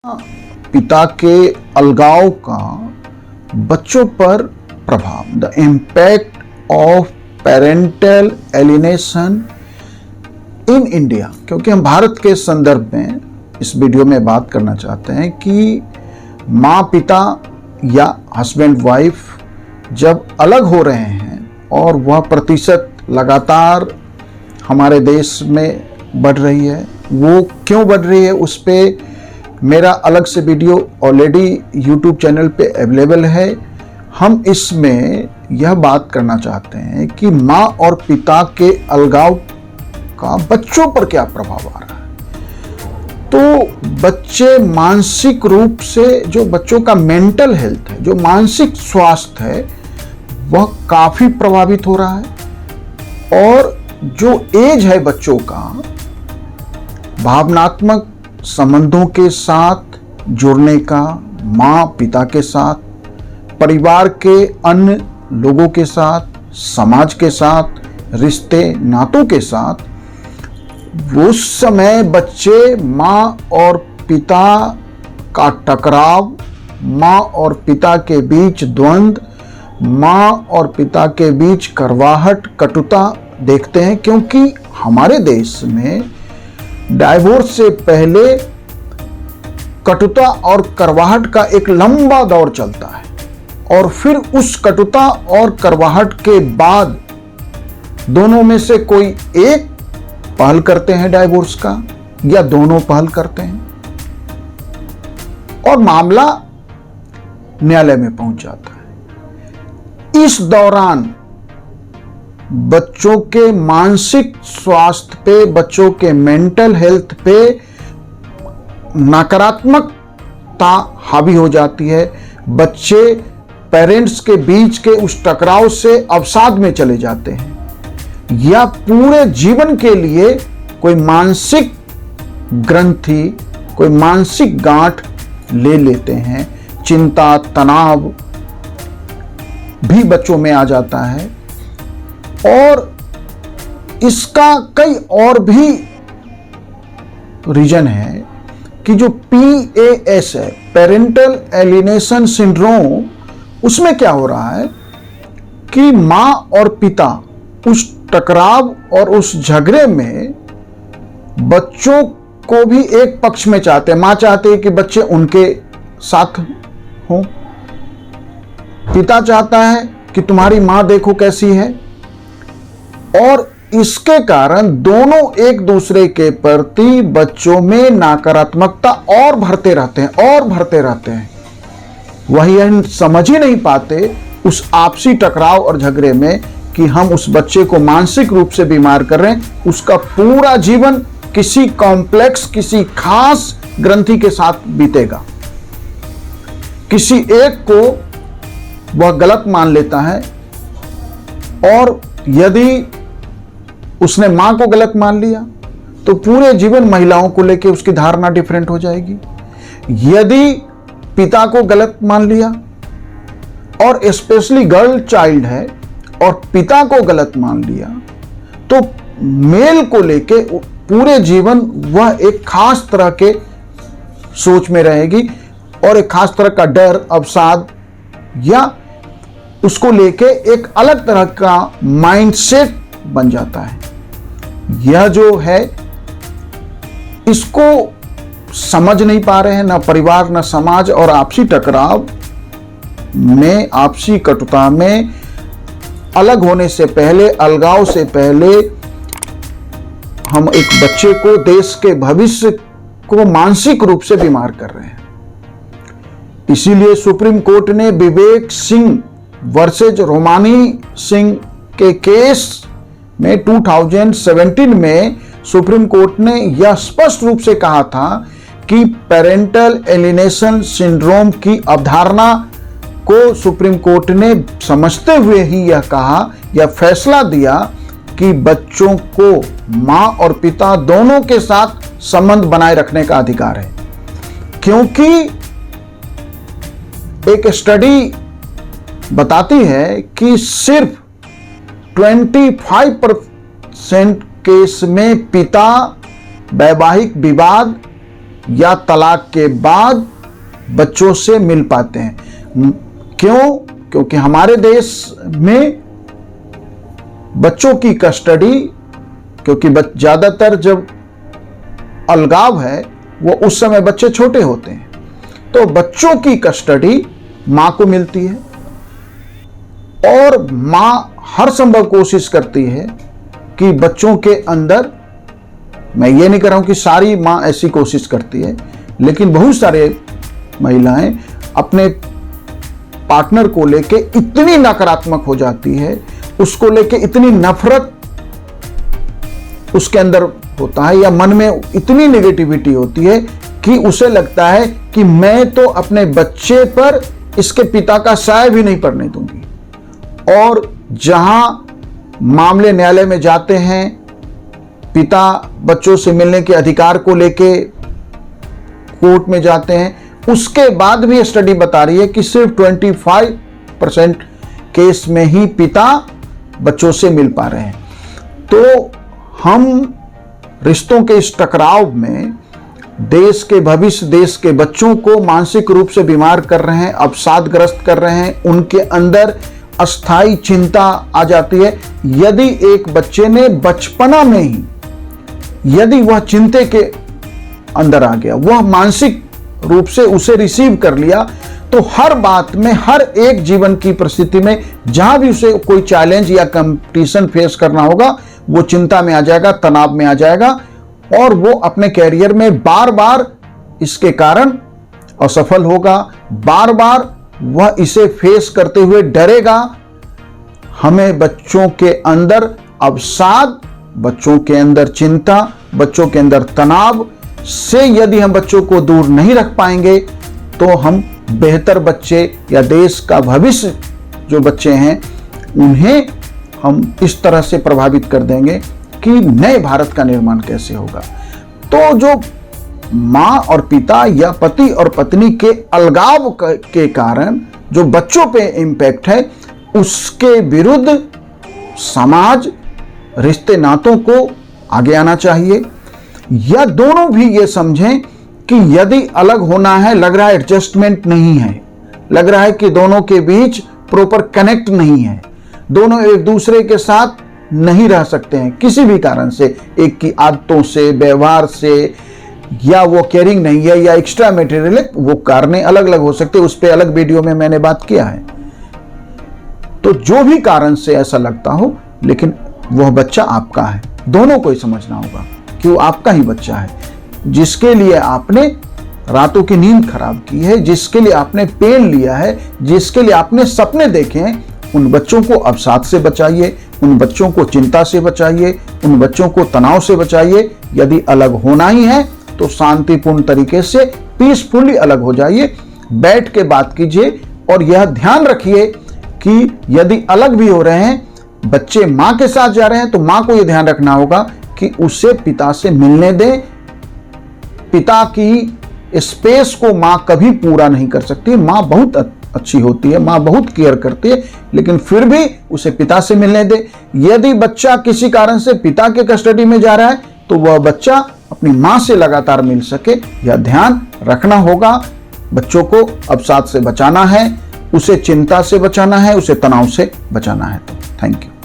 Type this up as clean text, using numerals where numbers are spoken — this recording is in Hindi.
पिता के अलगाव का बच्चों पर प्रभाव, the impact of parental alienation in India. क्योंकि हम भारत के संदर्भ में इस वीडियो में बात करना चाहते हैं कि माँ पिता या हस्बैंड वाइफ जब अलग हो रहे हैं और वह प्रतिशत लगातार हमारे देश में बढ़ रही है, वो क्यों बढ़ रही है उस पर मेरा अलग से वीडियो ऑलरेडी यूट्यूब चैनल पे अवेलेबल है। हम इसमें यह बात करना चाहते हैं कि माँ और पिता के अलगाव का बच्चों पर क्या प्रभाव आ रहा है। तो बच्चे मानसिक रूप से, जो बच्चों का मेंटल हेल्थ है, जो मानसिक स्वास्थ्य है, वह काफ़ी प्रभावित हो रहा है। और जो एज है बच्चों का भावनात्मक संबंधों के साथ जुड़ने का, माँ पिता के साथ, परिवार के अन्य लोगों के साथ, समाज के साथ, रिश्ते नातों के साथ, उस समय बच्चे माँ और पिता का टकराव, माँ और पिता के बीच द्वंद्व, माँ और पिता के बीच करवाहट, कटुता देखते हैं। क्योंकि हमारे देश में डाइवोर्स से पहले कटुता और करवाहट का एक लंबा दौर चलता है और फिर उस कटुता और करवाहट के बाद दोनों में से कोई एक पहल करते हैं डाइवोर्स का, या दोनों पहल करते हैं और मामला न्यायालय में पहुंच जाता है। इस दौरान बच्चों के मानसिक स्वास्थ्य पे, बच्चों के मेंटल हेल्थ पे नकारात्मकता हावी हो जाती है। बच्चे पेरेंट्स के बीच के उस टकराव से अवसाद में चले जाते हैं या पूरे जीवन के लिए कोई मानसिक ग्रंथि, कोई मानसिक गांठ ले लेते हैं। चिंता, तनाव भी बच्चों में आ जाता है। और इसका कई और भी रीजन है कि जो PAS है, पेरेंटल एलिनेशन सिंड्रोम, उसमें क्या हो रहा है कि माँ और पिता उस टकराव और उस झगड़े में बच्चों को भी एक पक्ष में चाहते हैं। माँ चाहते हैं कि बच्चे उनके साथ हों, पिता चाहता है कि तुम्हारी माँ देखो कैसी है, और इसके कारण दोनों एक दूसरे के प्रति बच्चों में नकारात्मकता और भरते रहते हैं। वही समझ ही नहीं पाते उस आपसी टकराव और झगड़े में कि हम उस बच्चे को मानसिक रूप से बीमार कर रहे हैं। उसका पूरा जीवन किसी कॉम्प्लेक्स, किसी खास ग्रंथि के साथ बीतेगा। किसी एक को वह गलत मान लेता है, और यदि उसने मां को गलत मान लिया तो पूरे जीवन महिलाओं को लेकर उसकी धारणा डिफरेंट हो जाएगी। यदि पिता को गलत मान लिया, और स्पेशली गर्ल चाइल्ड है और पिता को गलत मान लिया, तो मेल को लेके पूरे जीवन वह एक खास तरह के सोच में रहेगी और एक खास तरह का डर, अवसाद, या उसको लेके एक अलग तरह का माइंडसेट बन जाता है। यह जो है, इसको समझ नहीं पा रहे हैं ना परिवार, ना समाज, और आपसी टकराव में, आपसी कटुता में, अलग होने से पहले, अलगाव से पहले हम एक बच्चे को, देश के भविष्य को मानसिक रूप से बीमार कर रहे हैं। इसीलिए सुप्रीम कोर्ट ने विवेक सिंह वर्सेज रोमानी सिंह के केस में 2017 में सुप्रीम कोर्ट ने यह स्पष्ट रूप से कहा था कि पेरेंटल एलिनेशन सिंड्रोम की अवधारणा को सुप्रीम कोर्ट ने समझते हुए ही यह कहा, यह फैसला दिया कि बच्चों को माँ और पिता दोनों के साथ संबंध बनाए रखने का अधिकार है। क्योंकि एक स्टडी बताती है कि सिर्फ 25% केस में पिता वैवाहिक विवाद या तलाक के बाद बच्चों से मिल पाते हैं। क्यों? क्योंकि हमारे देश में बच्चों की कस्टडी, क्योंकि ज्यादातर जब अलगाव है वो उस समय बच्चे छोटे होते हैं, तो बच्चों की कस्टडी मां को मिलती है और मां हर संभव कोशिश करती है कि बच्चों के अंदर, मैं ये नहीं कह रहा हूं कि सारी मां ऐसी कोशिश करती है, लेकिन बहुत सारे महिलाएं अपने पार्टनर को लेके इतनी नकारात्मक हो जाती है, उसको लेके इतनी नफरत उसके अंदर होता है या मन में इतनी नेगेटिविटी होती है कि उसे लगता है कि मैं तो अपने बच्चे पर इसके पिता का साया भी नहीं पड़ने दूंगी। और जहां मामले न्यायालय में जाते हैं, पिता बच्चों से मिलने के अधिकार को लेके कोर्ट में जाते हैं, उसके बाद भी स्टडी बता रही है कि सिर्फ 25% केस में ही पिता बच्चों से मिल पा रहे हैं। तो हम रिश्तों के इस टकराव में देश के भविष्य, देश के बच्चों को मानसिक रूप से बीमार कर रहे हैं, अवसादग्रस्त कर रहे हैं, उनके अंदर अस्थाई चिंता आ जाती है। यदि एक बच्चे ने बचपना में ही यदि वह चिंता के अंदर आ गया, वह मानसिक रूप से उसे रिसीव कर लिया, तो हर बात में, हर एक जीवन की परिस्थिति में जहां भी उसे कोई चैलेंज या कंपटीशन फेस करना होगा, वो चिंता में आ जाएगा, तनाव में आ जाएगा और वो अपने कैरियर में बार बार इसके कारण असफल होगा, बार बार वह इसे फेस करते हुए डरेगा। हमें बच्चों के अंदर अवसाद, बच्चों के अंदर चिंता, बच्चों के अंदर तनाव से यदि हम बच्चों को दूर नहीं रख पाएंगे तो हम बेहतर बच्चे या देश का भविष्य जो बच्चे हैं उन्हें हम इस तरह से प्रभावित कर देंगे कि नए भारत का निर्माण कैसे होगा। तो जो माँ और पिता या पति और पत्नी के अलगाव के कारण जो बच्चों पे इम्पैक्ट है, उसके विरुद्ध समाज रिश्ते नातों को आगे आना चाहिए, या दोनों भी ये समझें कि यदि अलग होना है, लग रहा है एडजस्टमेंट नहीं है, लग रहा है कि दोनों के बीच प्रॉपर कनेक्ट नहीं है, दोनों एक दूसरे के साथ नहीं रह सकते हैं किसी भी कारण से, एक की आदतों से, व्यवहार से, या वो केयरिंग नहीं है या एक्स्ट्रा मटेरियल, वो कारण अलग अलग हो सकते हैं, उस पर अलग वीडियो में मैंने बात किया है। तो जो भी कारण से ऐसा लगता हो, लेकिन वह बच्चा आपका है, दोनों को ही समझना होगा कि वो आपका ही बच्चा है, जिसके लिए आपने रातों की नींद खराब की है, जिसके लिए आपने पेन लिया है, जिसके लिए आपने सपने देखे हैं। उन बच्चों को अवसाद से बचाइए, उन बच्चों को चिंता से बचाइए, उन बच्चों को तनाव से बचाइए। यदि अलग होना ही है तो शांतिपूर्ण तरीके से पीसफुली अलग हो जाइए, बैठ के बात कीजिए और यह ध्यान रखिए कि यदि अलग भी हो रहे हैं, बच्चे माँ के साथ जा रहे हैं, तो माँ को यह ध्यान रखना होगा कि उसे पिता से मिलने दें। पिता की स्पेस को माँ कभी पूरा नहीं कर सकती। माँ बहुत अच्छी होती है, माँ बहुत केयर करती है, लेकिन फिर भी उसे पिता से मिलने दे। यदि बच्चा किसी कारण से पिता के कस्टडी में जा रहा है तो वह बच्चा अपनी माँ से लगातार मिल सके, यह ध्यान रखना होगा। बच्चों को अवसाद से बचाना है, उसे चिंता से बचाना है, उसे तनाव से बचाना है। तो थैंक यू।